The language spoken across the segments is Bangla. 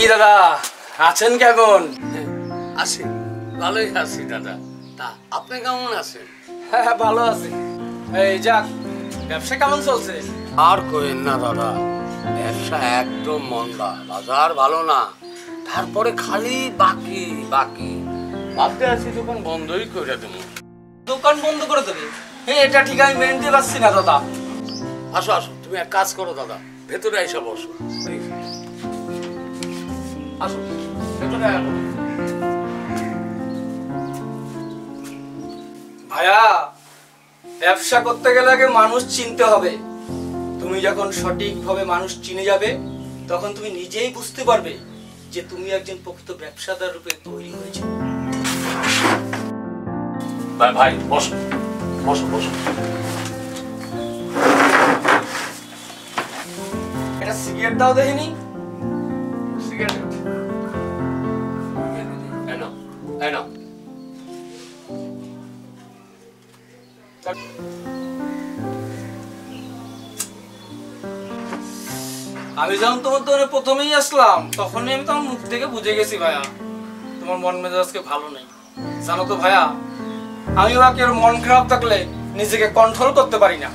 কি দাদা আছেন কেমন? আছি, ভালোই আছি দাদা। তা আপনি কেমন আছেন? হ্যাঁ ভালো আছি। এই যাক, ব্যবসা কেমন চলছে? আর কইেন না দাদা, ব্যবসা একদম মন্দা, বাজার ভালো না। তারপরে খালি বাকি বাকি, ভাবতে আছি দোকান বন্ধই করে দেবো। দোকান বন্ধ করে দেবে? এটা ঠিক আমি মেনে নিতে পারছি না দাদা। আসো আসো, তুমি এক কাজ করো দাদা, ভেতরে এসে বসো। আসো ভেতরে আসো। ভাইয়া, ব্যবসা করতে গেলে আগে মানুষ চিনতে হবে। তুমি যখন সঠিকভাবে মানুষ চিনে যাবে, তখন তুমি নিজেই বুঝতে পারবে যে তুমি একজন প্রকৃত ব্যবসাদার রূপে তৈরি হয়েছে। ভাই বসো বসো বসো। এটা সিগারেট দাও দেখিনি। সিগারেট এনো এনো। আমি যখন তোমার দোকানে প্রথমেই আসলাম, তখনই আমি তোমার মুখ থেকে বুঝে গেছি ভাইয়া, তোমার মন মেজাজকে ভালো নেই। জানো তো ভাইয়া, আমি বাকি মন খারাপ থাকলে নিজেকে কন্ট্রোল করতে পারি না।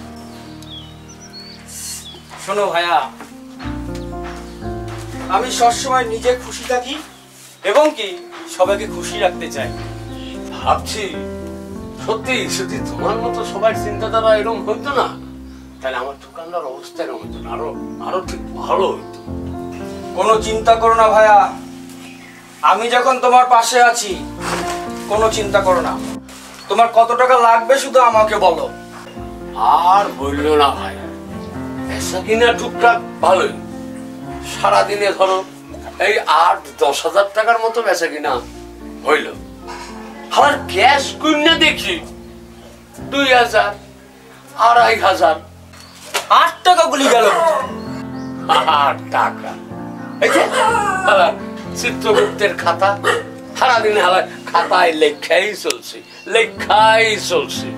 শোনো ভাইয়া, আমি সবসময় নিজে খুশি থাকি এবং কি সবাইকে খুশি রাখতে চাই। ভাবছি সত্যি সত্যি তোমার মতো সবাই চিন্তাধারা এরকম হইতো না, তাহলে আমার দোকানদার অবস্থা এরকম হইতো না, আরো ঠিক ভালো হইতো। কোনো চিন্তা করো না ভাইয়া, আমি যখন তোমার পাশে আছি, কোনো চিন্তা করো না। তোমার কত টাকা লাগবে শুধু আমাকে বলো। আর বললো না ভাই, এসা কিনা টুকটাক ভালোই, সারাদিনে ধরো এই 8-10 হাজার টাকার মতো বেচা কিনা হইল। আর ক্যাশ কিনে দেখি 2000, 2500। 8 টাকা গুলি গেল। 8 টাকা! এই যে চিত্রগুপ্তের খাতা, সারাদিন খাতায় লেখাই চলছে, লেখাই চলছে।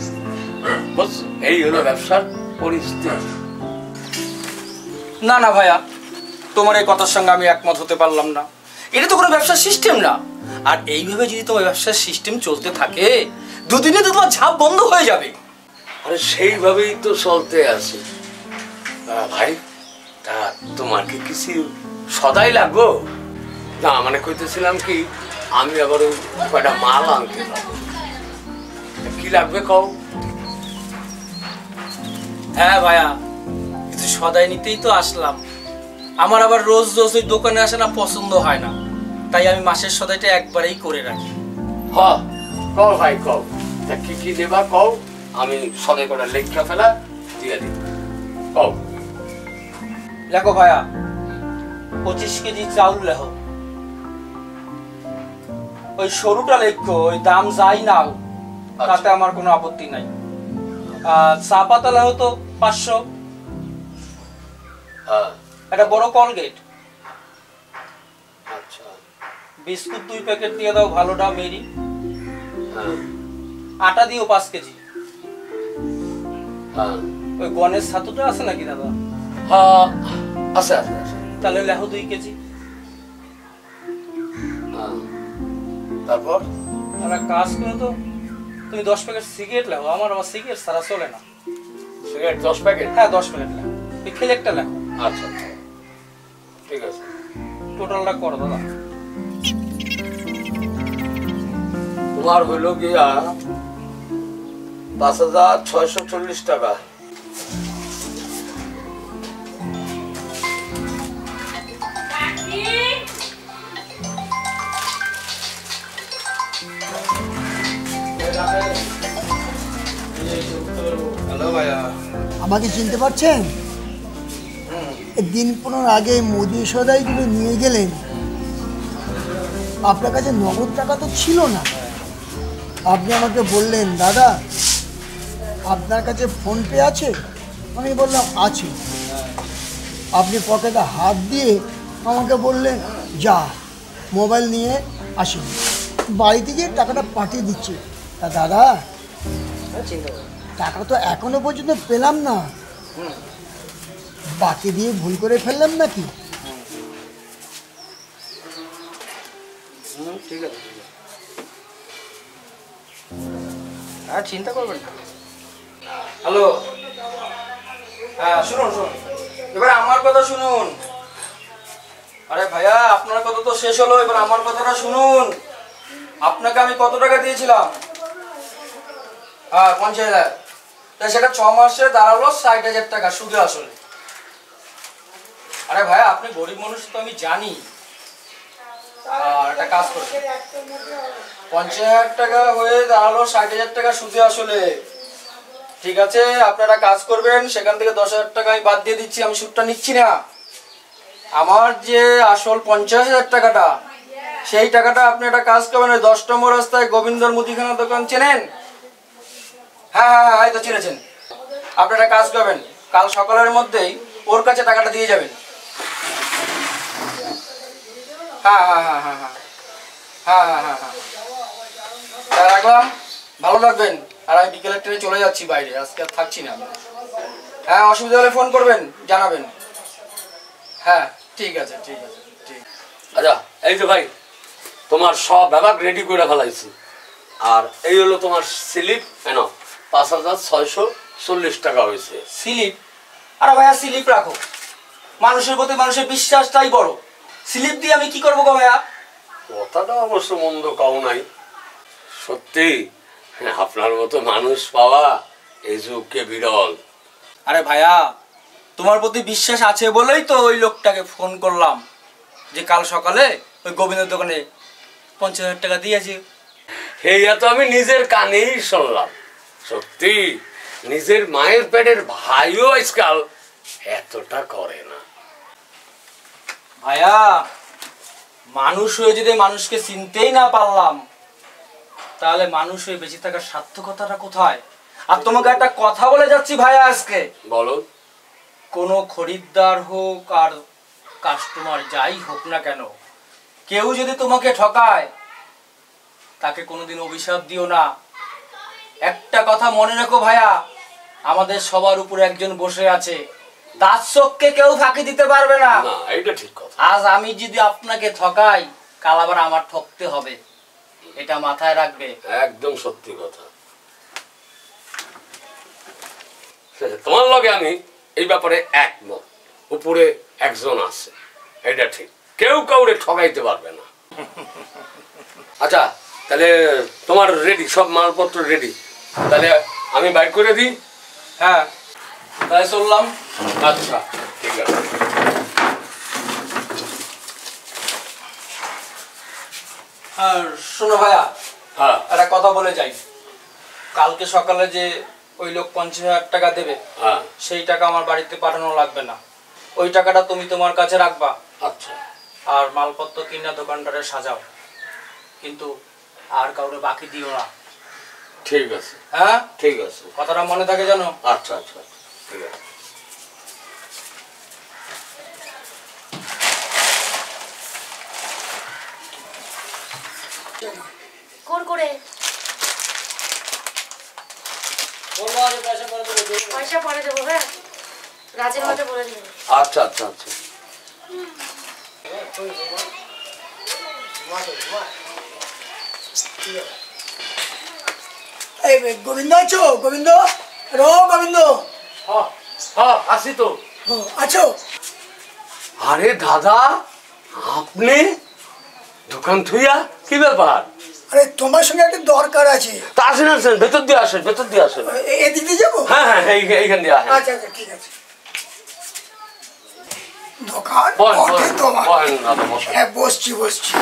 এই হলো ব্যবসার পরিস্থিতি। না না ভাইয়া, তোমার এই কথার সঙ্গে আমি একমত হতে পারলাম না। এটা তো কোনো ব্যবসার সিস্টেম না। আর এইভাবে যদি তোমার ব্যবসার সিস্টেম চলতে থাকে, দুদিনে তো তোমার ঝাপ বন্ধ হয়ে যাবে। আরে সেইভাবেই তো চলতে আছে ভাই। তা তোমার কি কিছু সদাই লাগবো? না মানে কইতেছিলাম কি, আমি আবার ওই কয়টা মাল আনতে পারবো। কি লাগবে কও? হ্যাঁ ভাইয়া, কিছু সদাই নিতেই তো আসলাম। আমার আবার রোজ রোজ ওই দোকানে আসে না, পছন্দ হয় না। তাই আমি মাসের সদাইটা একবারেই করে রাখি। হ্যাঁ কও ভাই কও, তা কি কি নেবা কও, আমি সদাই কটা লেখা ফেলা দিয়ে দিব। কও। লেখো ভাইয়া, 25 কেজি চাউল লেখো। ওই সরুটা লেখো, ওই দাম যাই নাও তাতে আমার কোনো আপত্তি নাই। চা পাতা লেখো তো 500। হ্যাঁ একটা বড় কলগেট। আচ্ছা। বিস্কুট 2 প্যাকেট দিয়ে দাও, ভালোটা মেরি। হ্যাঁ। আটা দিও 5 কেজি। হ্যাঁ। ওই গণেশ ছাতুটা আছে নাকি দাদা? হ্যাঁ আছে আছে আছে। তাহলে লেখো 2 কেজি। হ্যাঁ। তারপর একটা কাজ করো তো, তুমি 10 প্যাকেট সিগারেট লেখো। আমার সিগারেট ছাড়া চলে না। Cigarette 10 packet? হ্যাঁ 10 প্যাকেট লেখো। এই খেলে একটা লেখো। আচ্ছা ঠিক আছে। টোটালটা করো দাদা। তোমার হইল গিয়া 5640 টাকা। হ্যালো ভাইয়া, আমাকে চিনতে পারছেন? দিন 15 আগে মুদি সদাইগুলো নিয়ে গেলেন, আপনার কাছে নগদ টাকা তো ছিল না। আপনি আমাকে বললেন, দাদা আপনার কাছে ফোনপে আছে? আমি বললাম আছে। আপনি পকেটে হাত দিয়ে আমাকে বললেন, যা মোবাইল নিয়ে আসুন, বাড়িতে গিয়ে টাকাটা পাঠিয়ে দিচ্ছি। তা দাদা, টাকা তো এখনো পর্যন্ত পেলাম না, বাকি দিয়ে ভুল করে ফেললাম নাকি? ঠিক আছে ঠিক আছে। আর চিন্তা করবেন না। হ্যালো, হ্যাঁ শুনুন শুনুন, এবার আমার কথা শুনুন। আরে ভাইয়া, আপনার কথা তো শেষ হলো, এবার আমার কথাটা শুনুন। আপনাকে আমি কত টাকা দিয়েছিলাম? হ্যাঁ 50,000। তাই সেটা 6 মাসে দাঁড়ালো 60,000 টাকা সুদে আসলে। আরে ভাইয়া, আপনি গরিব মানুষ তো আমি জানি। আর একটা কাজ করুন, 50,000 টাকা হয়ে দাঁড়ালো 60,000 টাকা সুদে আসলে। ঠিক আছে, আপনারা কাজ করবেন, সেখান থেকে 10,000 টাকা আমি বাদ দিয়ে দিচ্ছি, আমি সুদটা নিচ্ছি না। আমার যে আসল 50,000 টাকাটা, সেই টাকাটা আপনি একটা কাজ করবেন, 10 নম্বর রাস্তায় গোবিন্দর মুদিখানা দোকান চেনেন? হ্যাঁ হ্যাঁ হ্যাঁ, এই তো চিনেছেন। আপনি একটা কাজ করবেন, কাল সকালের মধ্যেই ওর কাছে টাকাটা দিয়ে যাবেন। হ্যাঁ হ্যাঁ হ্যাঁ হ্যাঁ হ্যাঁ হ্যাঁ হ্যাঁ হ্যাঁ হ্যাঁ, রাখলাম, ভালো থাকবেন। আর আমি বিকেলের ট্রেনে চলে যাচ্ছি বাইরে, আজকে আর থাকছি না। হ্যাঁ, অসুবিধা হলে ফোন করবেন, জানাবেন। হ্যাঁ ঠিক আছে ঠিক আছে ঠিক। আচ্ছা এই যে ভাই, তোমার সব ব্যাপার রেডি করে ফেলাইছি। আর এই হলো তোমার স্লিপ, কেন 5,640 টাকা হয়েছে। স্লিপ? আরে ভাইয়া স্লিপ রাখো, মানুষের প্রতি মানুষের বিশ্বাসটাই বড়। স্লিপ দিয়ে আমি কি করবো গো ভাইয়া? কথাটা অবশ্য মন্দ কও নাই, সত্যি আপনার মতো মানুষ পাওয়া এই যুগকে বিরল। আরে ভাইয়া, তোমার প্রতি বিশ্বাস আছে বলেই তো ওই লোকটাকে ফোন করলাম, যে কাল সকালে ওই গোবিন্দের দোকানে 50,000 টাকা দিয়েছে। এইয়া তো আমি নিজের কানেই শুনলাম। সত্যি নিজের মায়ের পেটের ভাইও আজকাল এতটা করে না। ভাইয়া, মানুষ হয়ে যদি মানুষকে চিনতেই না পারলাম, তাহলে মানুষ হয়ে বেঁচে থাকার সার্থকতাটা কোথায়? আর তোমাকে একটা কথা বলে যাচ্ছি ভাইয়া আজকে, বলো। কোনো খরিদ্দার হোক আর কাস্টমার যাই হোক না কেন, কেউ যদি তোমাকে ঠকায়, তাকে কোনোদিন অভিশাপ দিও না। একটা কথা মনে রাখো ভাইয়া, আমাদের সবার উপরে একজন বসে আছে, তার চোখকে কেউ ফাঁকি দিতে পারবে না। না, এটা ঠিক কথা। আজ আমি যদি আপনাকে ঠকাই, কাল আবার আমার ঠকতে হবে, এটা মাথায় রাখবে। একদম সত্যি কথা। তোমার লগে আমি এই ব্যাপারে একমত। উপরে একজন আছে, এটা ঠিক, কেউ কাউরে ঠকাইতে পারবে না। আচ্ছা তাহলে তোমার রেডি, সব মালপত্র রেডি, তাহলে আমি বাইর করে দিই। হ্যাঁ তাই চললাম। আচ্ছা ঠিক আছে। আর শোনো ভাইয়া, হ্যাঁ একটা কথা বলে যাই, কালকে সকালে যে ওই লোক 50,000 টাকা দেবে, হ্যাঁ সেই টাকা আমার বাড়িতে পাঠানো লাগবে না। ওই টাকাটা তুমি তোমার কাছে রাখবা, আচ্ছা। আর মালপত্র কিনা দোকানটারে সাজাও, কিন্তু আর কাউরে বাকি দিও না। ঠিক আছে। হ্যাঁ ঠিক আছে। কথাটা মনে থাকে জানো? আচ্ছা আচ্ছা ঠিক আছে। করে পয়সা পরে দেবো। হ্যাঁ, রাজের মধ্যে বলে দিবেন। আচ্ছা আচ্ছা আচ্ছা। এই গোবিন্দ আছো? গোবিন্দ, গোবিন্দ আসি তো। আছো? আরে দাদা, আপনি দোকান থুইয়া কি ব্যাপার? আরে তোমার সঙ্গে একটা দরকার আছে। তা আসেন আসেন, ভেতর দিয়ে আসেন, ভেতর দিয়ে আসেন। এদিক দিয়ে যাবো? হ্যাঁ হ্যাঁ এইখান দিয়ে আসেন। আচ্ছা আচ্ছা ঠিক আছে। দোকান তোমার? হ্যাঁ বসছি বসছি।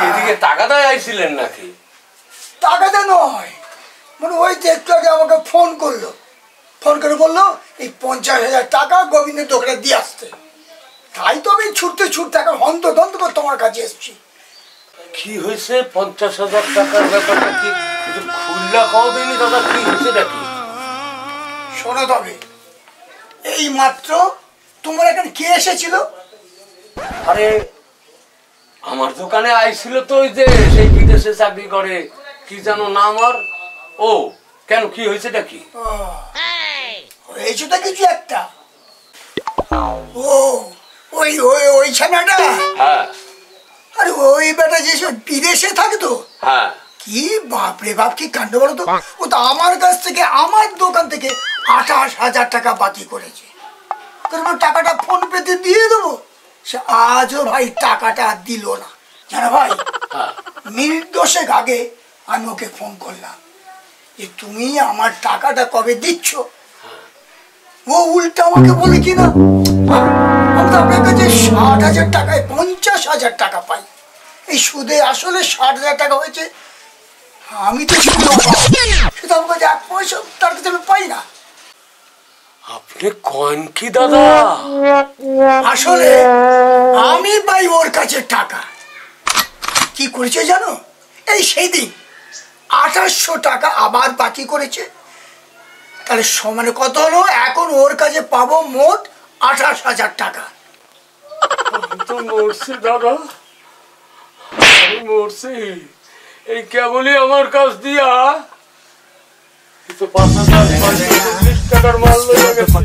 এদিকে টাকাটা আইছিলেন নাকি? টাকাটা নয়, মানে ওই তো একটু আগে আমাকে ফোন করলো, ফোন করে বললো এই 50,000 টাকা গোবিন্দের দোকানে দিয়ে আসতে। তাই তো আমি ছুটতে ছুটতে এখন হন্তদন্ত করে তোমার কাছে এসছি। কি হয়েছে? 50,000 টাকার ব্যাপারটা কি খুললা খাওয়া দিইনি দাদা? কি হয়েছে নাকি? শোনো তবে, এই মাত্র তোমার এখানে কে এসেছিল? আরে আমার দোকানে আইছিল তো ওই যে সেই বিদেশে চাকরি করে, কি জানো নাম আর। ও কেন, কি হয়েছে নাকি? হয়েছেটা কিছু একটা। ও ওই ওই ওই ছানাটা? হ্যাঁ। আরে ওই বেটা যেসব বিদেশে থাকে তো, হ্যাঁ কি বাপরে বাপ, কি কাণ্ড বলো তো। ও তো আমার কাছ থেকে, আমার দোকান থেকে 28,000 টাকা বাকি করেছে। কারণ টাকাটা ফোন পেতে দিয়ে দেবো, সে আজও ভাই টাকাটা দিল না। জানো ভাই, মিনিট 10 আগে আমি ওকে ফোন করলাম যে তুমি আমার টাকাটা কবে দিচ্ছ। ও উল্টা আমাকে বলে কিনা আমি তো আপনার কাছে 60,000 টাকায় 50,000 টাকা পাই, এই সুদে আসলে 60,000 টাকা হয়েছে। আমি তো শুধু সেটা আমার কাছে 1 পয়সা তার কাছে আমি পাই না। আপনি কন কি দাদা? আসলে আমি পাই ওর কাছে টাকা। কি করেছে জানো, এই সেই দিন 2800 টাকা আবার বাকি করেছে। তাহলে সমানে কত হলো? এখন ওর কাছে পাবো মোট 28,000 টাকা। আমি তো মরছি দাদা, আমি মরছি। এই কেবলই আমার কাছ দিয়া এই তো 5,540 টাকার মাল লয়ে গেছে।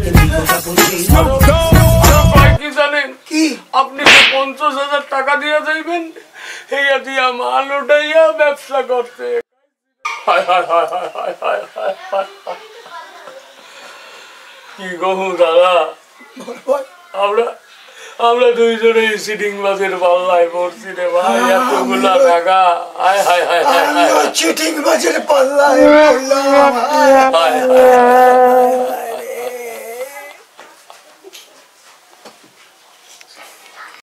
কি জানেন, কি আপনি যে 50,000 টাকা দিয়ে যাইবেন, এইয়া দিয়া মাল উঠাইয়া ব্যবসা করতে। হায় হায় হায় হায় হায় হায় হায় হায় হায়। কি গহু দাদা, আমরা আমরা দুইজনে সিটিং বাসের পাল্লায় পড়ছি রে ভাই, এতগুলা টাকা। হায় হায় হায় হায় হায় চিটিং বাজের পাল্লায় পড়লাম। হায় হায় হায়।